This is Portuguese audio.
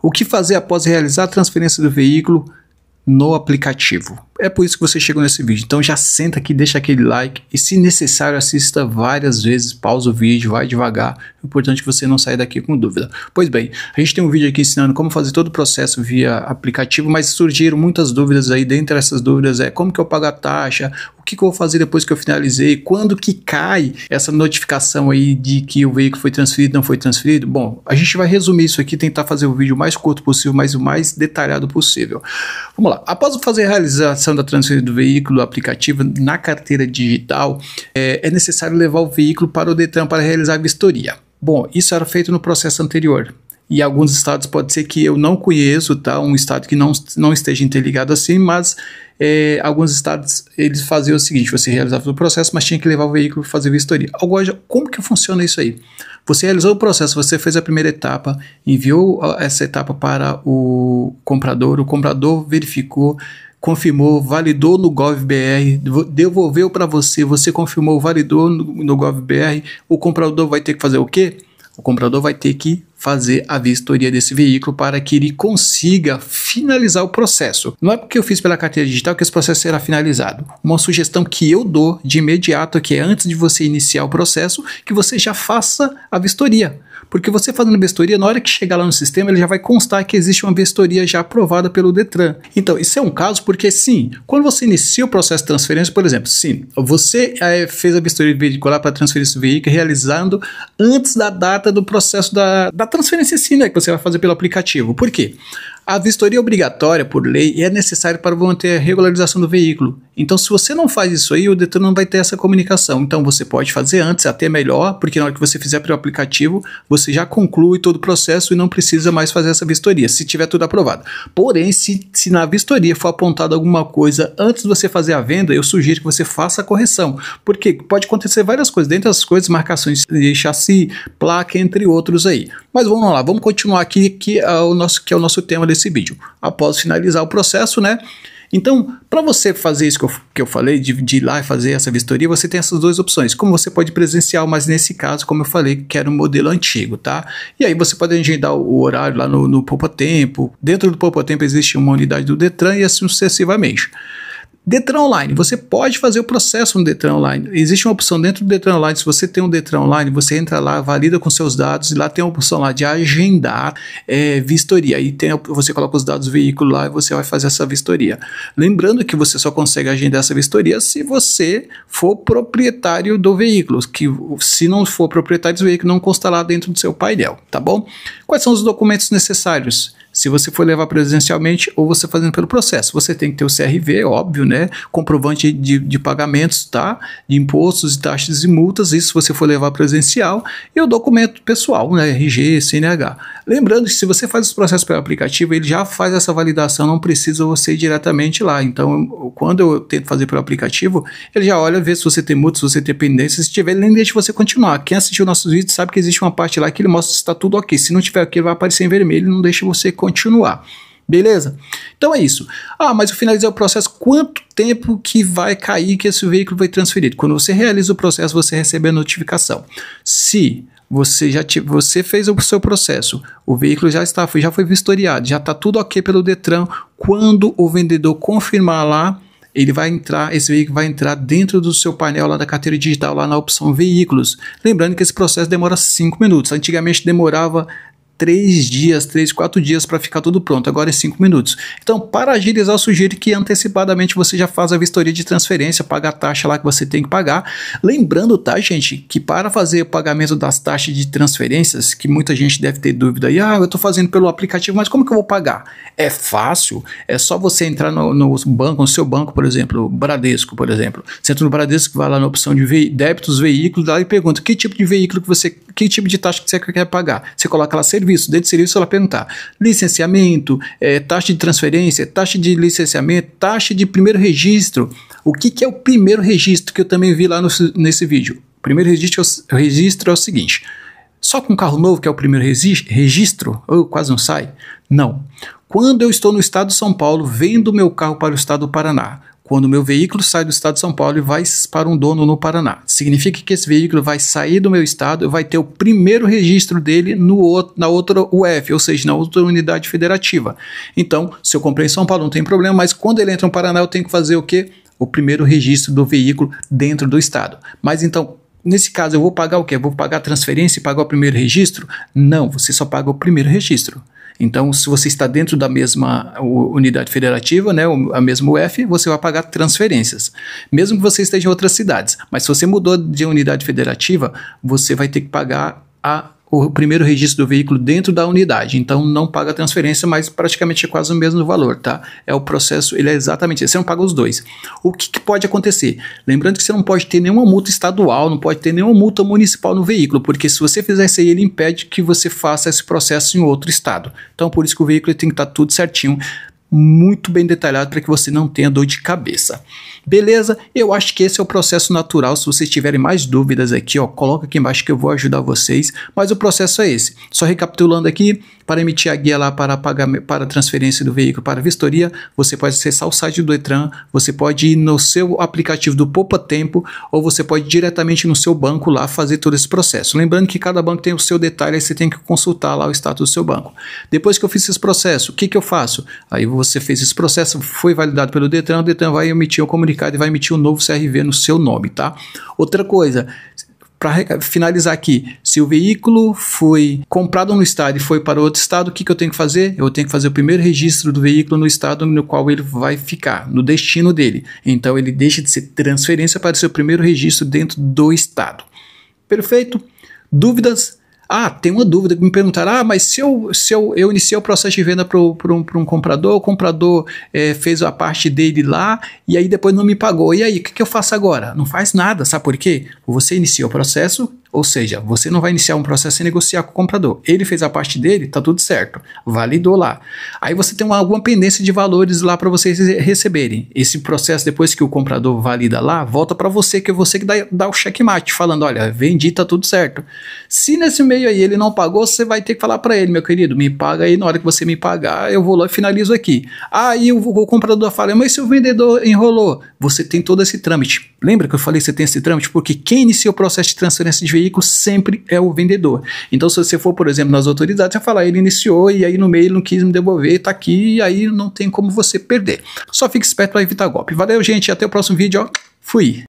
O que fazer após realizar a transferência do veículo no aplicativo? É por isso que você chegou nesse vídeo. Então já senta aqui, deixa aquele like e, se necessário, assista várias vezes, pausa o vídeo, vai devagar. É importante que você não saia daqui com dúvida. Pois bem, a gente tem um vídeo aqui ensinando como fazer todo o processo via aplicativo, mas surgiram muitas dúvidas aí. Dentre essas dúvidas é como que eu pago a taxa, o que eu vou fazer depois que eu finalizei, quando que cai essa notificação aí de que o veículo foi transferido, não foi transferido. Bom, a gente vai resumir isso aqui, tentar fazer o vídeo o mais curto possível, mas o mais detalhado possível. Vamos lá. Após fazer a realização da transferência do veículo aplicativo na carteira digital, é necessário levar o veículo para o Detran para realizar a vistoria. Bom, isso era feito no processo anterior. E alguns estados pode ser que eu não conheço, tá? Um estado que não esteja interligado assim, mas alguns estados eles faziam o seguinte: você realizava o processo, mas tinha que levar o veículo para fazer vistoria. Agora, como que funciona isso aí? Você realizou o processo, você fez a primeira etapa, enviou essa etapa para o comprador verificou, confirmou, validou no GovBR, devolveu para você, você confirmou, validou no GovBR, o comprador vai ter que fazer o quê? O comprador vai ter que fazer a vistoria desse veículo para que ele consiga finalizar o processo. Não é porque eu fiz pela carteira digital que esse processo será finalizado. Uma sugestão que eu dou de imediato, que é antes de você iniciar o processo, que você já faça a vistoria. Porque você fazendo a vistoria, na hora que chegar lá no sistema, ele já vai constar que existe uma vistoria já aprovada pelo Detran. Então, isso é um caso porque, sim, quando você inicia o processo de transferência, por exemplo, sim, você fez a vistoria veicular para transferir esse veículo realizando antes da data do processo da transferência, sim, né, que você vai fazer pelo aplicativo. Por quê? A vistoria é obrigatória por lei e é necessário para manter a regularização do veículo. Então, se você não faz isso aí, o Detran não vai ter essa comunicação. Então, você pode fazer antes, até melhor, porque na hora que você fizer pelo aplicativo, você já conclui todo o processo e não precisa mais fazer essa vistoria, se tiver tudo aprovado. Porém, se na vistoria for apontado alguma coisa antes de você fazer a venda, eu sugiro que você faça a correção. Porque pode acontecer várias coisas, dentre as coisas, marcações de chassi, placa, entre outros aí. Mas vamos lá, vamos continuar aqui, que é o nosso tema desse vídeo. Após finalizar o processo, né? Então, para você fazer isso que eu falei, de ir lá e fazer essa vistoria, você tem essas duas opções. Como você pode presencial, mas nesse caso, como eu falei, que era um modelo antigo, tá? E aí você pode agendar o horário lá no Poupa Tempo. Dentro do Poupa Tempo existe uma unidade do Detran e assim sucessivamente. Detran Online, você pode fazer o processo no Detran Online. Existe uma opção dentro do Detran Online. Se você tem um Detran Online, você entra lá, valida com seus dados e lá tem a opção lá de agendar vistoria. Aí você coloca os dados do veículo lá e você vai fazer essa vistoria. Lembrando que você só consegue agendar essa vistoria se você for proprietário do veículo. Que se não for proprietário do veículo, não consta lá dentro do seu painel, tá bom? Quais são os documentos necessários? Se você for levar presencialmente ou você fazendo pelo processo, você tem que ter o CRV, óbvio, né? Comprovante de pagamentos, tá? De impostos, taxas e multas, isso se você for levar presencial, e o documento pessoal, né? RG, CNH. Lembrando que se você faz os processos pelo aplicativo, ele já faz essa validação, não precisa você ir diretamente lá. Então, quando eu tento fazer pelo aplicativo, ele já olha, vê se você tem multa, se você tem pendência, se tiver, ele nem deixa você continuar. Quem assistiu nossos vídeos sabe que existe uma parte lá que ele mostra se está tudo ok. Se não tiver ok, ele vai aparecer em vermelho, ele não deixa você continuar. Beleza? Então é isso. Ah, mas eu finalizei o processo, quanto tempo que vai cair que esse veículo vai transferido? Quando você realiza o processo, você recebe a notificação. Se você fez o seu processo, o veículo já foi vistoriado, já está tudo ok pelo Detran, quando o vendedor confirmar lá, esse veículo vai entrar dentro do seu painel lá da carteira digital, lá na opção veículos. Lembrando que esse processo demora 5 minutos. Antigamente demorava 3, 4 dias para ficar tudo pronto, agora é 5 minutos. Então, para agilizar, eu sugiro que antecipadamente você já faz a vistoria de transferência, paga a taxa lá que você tem que pagar. Lembrando, tá, gente, que para fazer o pagamento das taxas de transferências, que muita gente deve ter dúvida aí, eu estou fazendo pelo aplicativo, mas como que eu vou pagar? É fácil, é só você entrar no banco, no seu banco, por exemplo, Bradesco, por exemplo. Você entra no Bradesco, vai lá na opção de débitos, veículos, lá e pergunta que tipo de veículo que tipo de taxa que você quer pagar. Você coloca lá serviço, dentro do serviço ela perguntar licenciamento, taxa de transferência, taxa de licenciamento, taxa de primeiro registro. O que é o primeiro registro que eu também vi lá nesse vídeo? O primeiro registro é o seguinte: só com carro novo que é o primeiro registro? Ou quase não sai? Não. Quando eu estou no estado de São Paulo, vendo meu carro para o estado do Paraná, quando o meu veículo sai do estado de São Paulo e vai para um dono no Paraná. Significa que esse veículo vai sair do meu estado e vai ter o primeiro registro dele na outra UF, ou seja, na outra unidade federativa. Então, se eu comprei em São Paulo, não tem problema, mas quando ele entra no Paraná, eu tenho que fazer o quê? O primeiro registro do veículo dentro do estado. Mas então, nesse caso, eu vou pagar o quê? Eu vou pagar a transferência e pagar o primeiro registro? Não, você só paga o primeiro registro. Então, se você está dentro da mesma unidade federativa, né, a mesma UF, você vai pagar transferências. Mesmo que você esteja em outras cidades. Mas se você mudou de unidade federativa, você vai ter que pagar o primeiro registro do veículo dentro da unidade. Então, não paga transferência, mas praticamente é quase o mesmo valor, tá? É o processo, ele é exatamente esse. Você não paga os dois. O que pode acontecer? Lembrando que você não pode ter nenhuma multa estadual, não pode ter nenhuma multa municipal no veículo, porque se você fizer isso aí, ele impede que você faça esse processo em outro estado. Então, por isso que o veículo tem que estar tudo certinho, muito bem detalhado para que você não tenha dor de cabeça. Beleza? Eu acho que esse é o processo natural. Se vocês tiverem mais dúvidas aqui, ó, coloca aqui embaixo que eu vou ajudar vocês. Mas o processo é esse. Só recapitulando aqui, para emitir a guia lá para a transferência do veículo para vistoria, você pode acessar o site do Detran, você pode ir no seu aplicativo do Poupa Tempo, ou você pode ir diretamente no seu banco lá fazer todo esse processo. Lembrando que cada banco tem o seu detalhe, aí você tem que consultar lá o status do seu banco. Depois que eu fiz esse processo, o que eu faço? Aí você fez esse processo, foi validado pelo Detran, o Detran vai emitir um comunicado e vai emitir um novo CRV no seu nome, tá? Outra coisa, para finalizar aqui, se o veículo foi comprado no estado e foi para outro estado, o que eu tenho que fazer? Eu tenho que fazer o primeiro registro do veículo no estado no qual ele vai ficar, no destino dele. Então ele deixa de ser transferência para ser o primeiro registro dentro do estado. Perfeito? Dúvidas? Tem uma dúvida que me perguntaram, mas se eu iniciei o processo de venda para um comprador, o comprador fez a parte dele lá e aí depois não me pagou. E aí, o que eu faço agora? Não faz nada, sabe por quê? Você iniciou o processo, ou seja, você não vai iniciar um processo sem negociar com o comprador. Ele fez a parte dele, tá tudo certo, validou lá. Aí você tem alguma pendência de valores lá para vocês receberem. Esse processo, depois que o comprador valida lá, volta para você, que é você que dá o checkmate, falando, olha, vendi, tá tudo certo. Se nesse meio aí ele não pagou, você vai ter que falar para ele, meu querido, me paga aí, na hora que você me pagar, eu vou lá e finalizo aqui. Aí o comprador fala, mas se o vendedor enrolou? Você tem todo esse trâmite. Lembra que eu falei que você tem esse trâmite? Porque quem inicia o processo de transferência de veículo sempre é o vendedor. Então, se você for, por exemplo, nas autoridades, você vai falar, ele iniciou e aí no meio ele não quis me devolver, tá aqui e aí não tem como você perder. Só fique esperto para evitar golpe. Valeu, gente, até o próximo vídeo, ó. Fui!